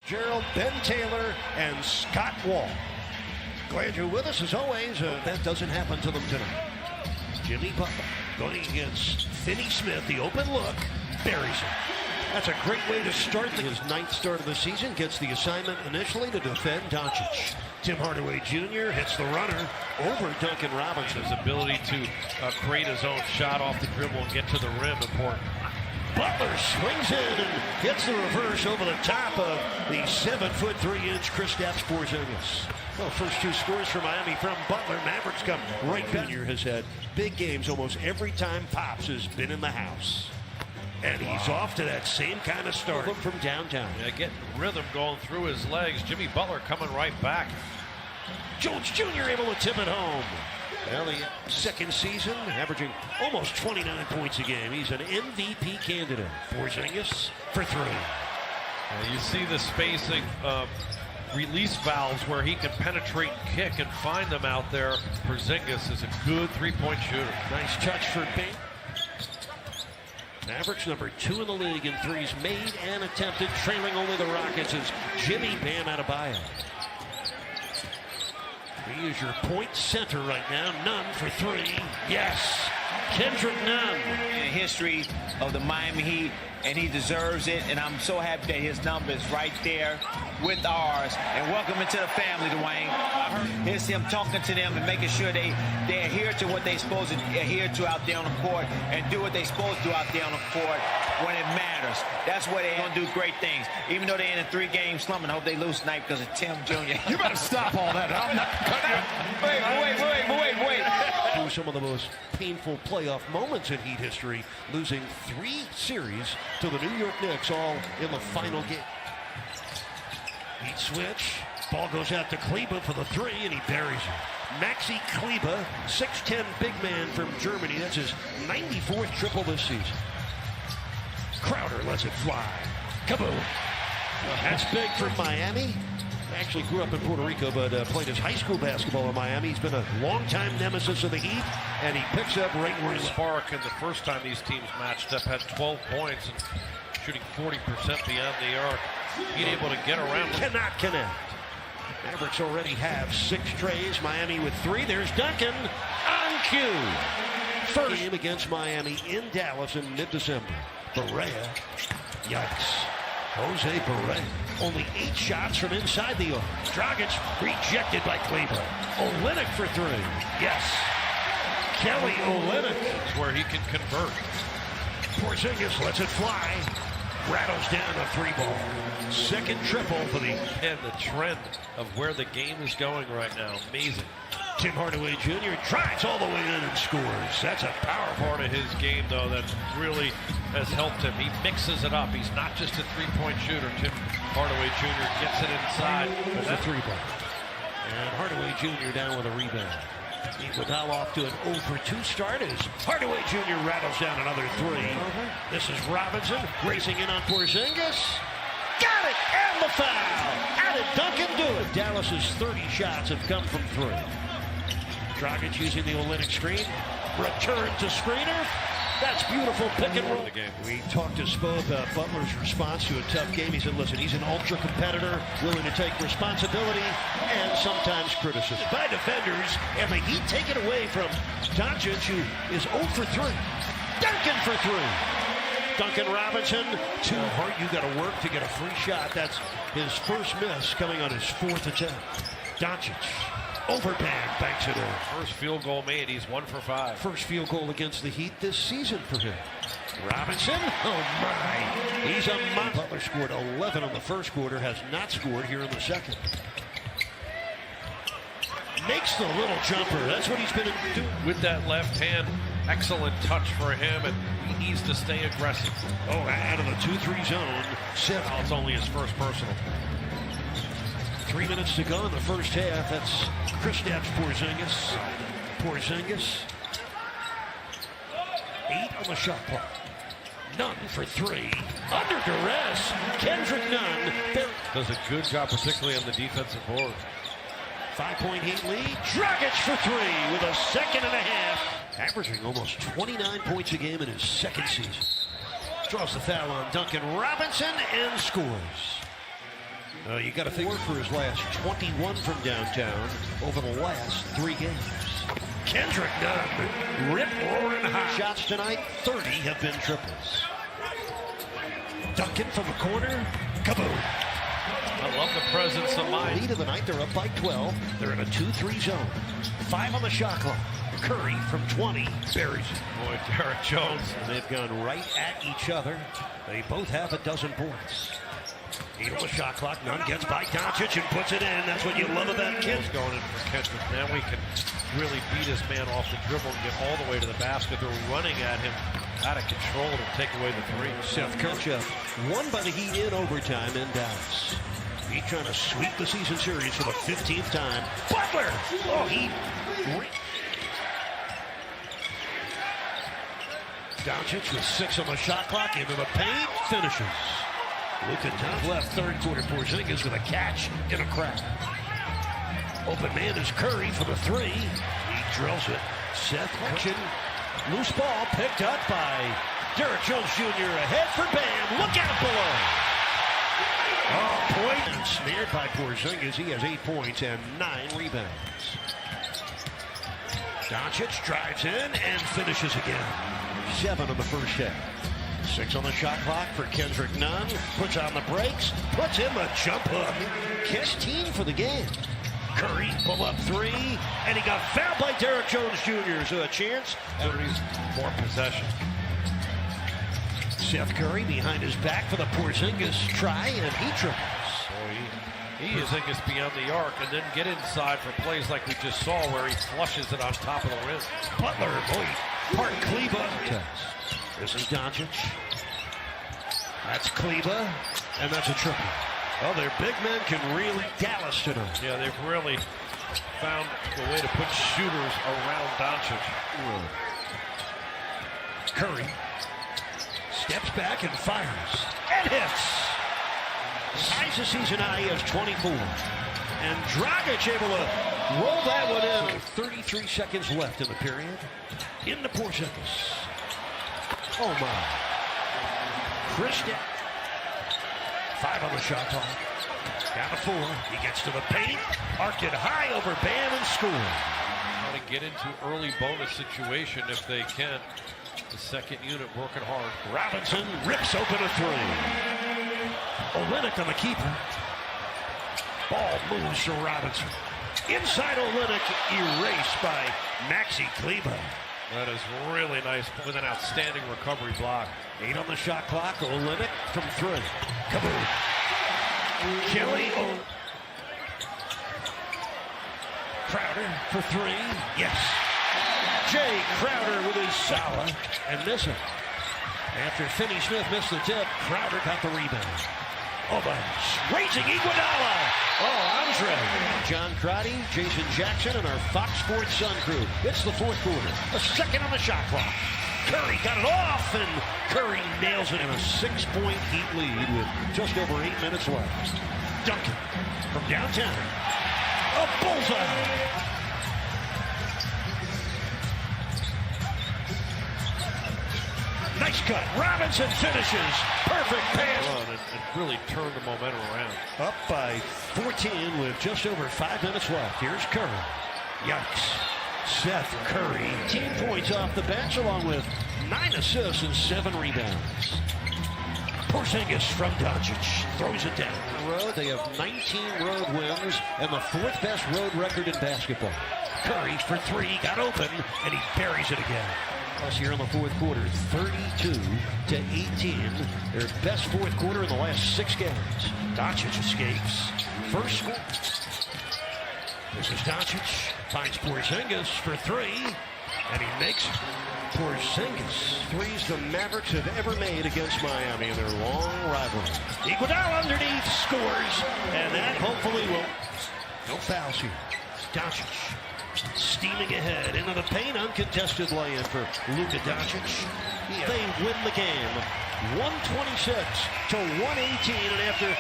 Gerald, Ben Taylor, and Scott Wall. Glad you're with us as always. That doesn't happen to them tonight. Jimmy Butler going against Finney Smith. The open look buries him. That's a great way to start his ninth start of the season. Gets the assignment initially to defend Doncic. Tim Hardaway Jr. hits the runner over Duncan Robinson. His ability to create his own shot off the dribble and get to the rim important. Butler swings in and gets the reverse over the top of the 7-foot 3-inch Kristaps Porzingis. Well, first two scores for Miami from Butler. Mavericks come right back. Junior has had big games almost every time Pops has been in the house. And he's off to that same kind of start from downtown. Yeah, getting rhythm going through his legs. Jimmy Butler coming right back. Jones Jr. able to tip it home. Well, the second season, averaging almost 29 points a game. He's an MVP candidate. Porzingis for three. You see the spacing release valves where he can penetrate and kick and find them out there. Porzingis is a good three-point shooter. Nice touch for Bane. Mavericks number 2 in the league in threes made and attempted, trailing only the Rockets as Jimmy Bam Adebayo. He is your point center right now. Nunn for three. Yes. Kendrick Nunn. In the history of the Miami Heat, and he deserves it. And I'm so happy that his number is right there with ours. And welcome into the family, Dwayne. Here's him talking to them and making sure they adhere to what they're supposed to adhere to out there on the court and do what they're supposed to do out there on the court when it matters. That's where they're going to do great things. Even though they're in a 3-game slump, and I hope they lose tonight because of Tim Jr. You better stop all that. I'm not cutting you. Wait. Through some of the most painful playoff moments in Heat history, losing 3 series to the New York Knicks, all in the final game. Heat switch. Ball goes out to Kleber for the 3, and he buries it. Maxi Kleber, 6'10" big man from Germany. That's his 94th triple this season. Crowder lets it fly. Kaboom. That's big for Miami. Actually grew up in Puerto Rico, but played his high school basketball in Miami. He's been a longtime nemesis of the Heat, and he picks up right where he left. Spark, in the first time these teams matched up, had 12 points and shooting 40% beyond the arc. Being able to get around. Cannot connect. Mavericks already have 6 trays. Miami with 3. There's Duncan on cue. First game against Miami in Dallas in mid-December. Barea, yikes. Jose Barea, only 8 shots from inside the arc. Dragic rejected by Kleber. Olynyk for 3. Yes. Kelly Olynyk. It's where he can convert. Porzingis lets it fly. Rattles down a 3-ball. Second triple for the... And the trend of where the game is going right now. Amazing. Tim Hardaway Jr. drives all the way in and scores. That's a powerful part of his game, though, that really has helped him. He mixes it up. He's not just a three-point shooter. Tim Hardaway Jr. gets it inside. There's a 3-ball. And Hardaway Jr. down with a rebound. Iguodala off to an 0-for-2 start as Hardaway Jr. rattles down another 3. This is Robinson racing in on Porzingis. Got it! And the foul! How did Duncan do it? Dallas's 30 shots have come from 3. Dragic using the Olynyk screen. Return to screener. That's beautiful pick and roll. We talked to Spo about Butler's response to a tough game. He said, listen, he's an ultra competitor, willing to take responsibility and sometimes criticism. By defenders, and the Heat take it away from Doncic, who is 0 for 3. Duncan for 3. Duncan Robinson, too hard. You got to work to get a free shot. That's his first miss coming on his 4th attempt. Doncic. Overband banks it in. First field goal made. He's 1 for 5. First field goal against the Heat this season for him. Robinson, oh my. He's a monster. Butler scored 11 in the first quarter, has not scored here in the second. Makes the little jumper. That's what he's been doing. With that left hand, excellent touch for him, and he needs to stay aggressive. Oh, out of the 2-3 zone. Well, it's only his first personal. 3 minutes to go in the first half. That's Kristaps Porzingis. Porzingis. 8 on the shot clock. Nunn for 3. Under duress. Kendrick Nunn. Does a good job, particularly on the defensive board. 5-point Heat lead. Dragic for 3 with a second and a half. Averaging almost 29 points a game in his second season. Draws the foul on Duncan Robinson and scores. You got to think for his last 21 from downtown over the last 3 games. Kendrick Nunn, rip roaring high. Shots tonight, 30 have been triples. Duncan from the corner, kaboom. I love the presence of mind. Lead of the night, they're up by 12. They're in a 2-3 zone. 5 on the shot clock. Curry from 20 buries it. Boy, Derek Jones. And they've gone right at each other. They both have a dozen points. 8 on the shot clock. Nunn gets by Doncic and puts it in. That's what you love about kids. Going in for Kendrick. Now we can really beat his man off the dribble and get all the way to the basket. They're running at him out of control to take away the 3. Seth Curry won by the Heat in overtime in Dallas. Heat trying to sweep the season series for the 15th time. Butler! Oh, Heat. Doncic with 6 on the shot clock, into the paint, finishes. Luka top left, third quarter. Porzingis with a catch in a crowd. Open man is Curry for the 3. He drills it. Seth Curry. Loose ball picked up by Derek Jones Jr. Ahead for Bam. Look out below. Oh, point. And snared by Porzingis. He has 8 points and 9 rebounds. Doncic drives in and finishes again. 7 on the first half. 6 on the shot clock for Kendrick Nunn. Puts on the brakes. Puts in the jump hook. His team for the game. Curry pull up 3. And he got fouled by Derek Jones Jr. So a chance. 30 more possession. Seth Curry behind his back for the Porzingis try. And he triples. So he is Porzingis beyond the arc and then get inside for plays like we just saw where he flushes it on top of the rim. Butler, boy, Part Kleba. This is Doncic. That's Kleba, and that's a triple. Well, their big men can really Dallas tonight. Yeah, they've really found the way to put shooters around Doncic. Curry steps back and fires. And hits. Ties the season high, he has 24. And Dragic able to roll that one in. 33 seconds left in the period. In the Porzingis. Oh my. Christian. 5 on the shot clock. Down to 4. He gets to the paint. Arced it high over Bam and scores. Want to get into early bonus situation if they can. The second unit working hard. Robinson rips open a 3. Olynyk on the keeper. Ball moves to Robinson. Inside Olynyk, erased by Maxi Kleba. That is really nice with an outstanding recovery block. 8 on the shot clock. Olynyk from 3. Kaboom. Kelly Crowder for 3. Yes. Jay Crowder with his solid and missing. After Finney Smith missed the tip, Crowder got the rebound. Oh, but raising Iguodala. Oh, Andre. John Crotty, Jason Jackson, and our Fox Sports Sun crew. It's the fourth quarter. A second on the shot clock. Curry got it off, and Curry nails it in a 6-point Heat lead with just over 8 minutes left. Duncan from downtown. A bullseye. Nice cut. Robinson finishes. Perfect pass. And really turned the momentum around. Up by 14 with just over 5 minutes left. Here's Curry. Yikes. Seth Curry, 10 points off the bench along with 9 assists and 7 rebounds. Porzingis from Doncic throws it down the road. They have 19 road wins and the 4th best road record in basketball. Curry for 3, got open, and he buries it again. Plus here in the fourth quarter, 32-18. Their best fourth quarter in the last 6 games. Doncic escapes. First score. This is Doncic. Finds Porzingis for 3. And he makes Porzingis. 3s the Mavericks have ever made against Miami in their long rivalry. Iguodala underneath scores. And that hopefully will. No fouls here. Doncic. Steaming ahead into the paint, uncontested lay-in for Luka Doncic. They win the game, 126 to 118, and after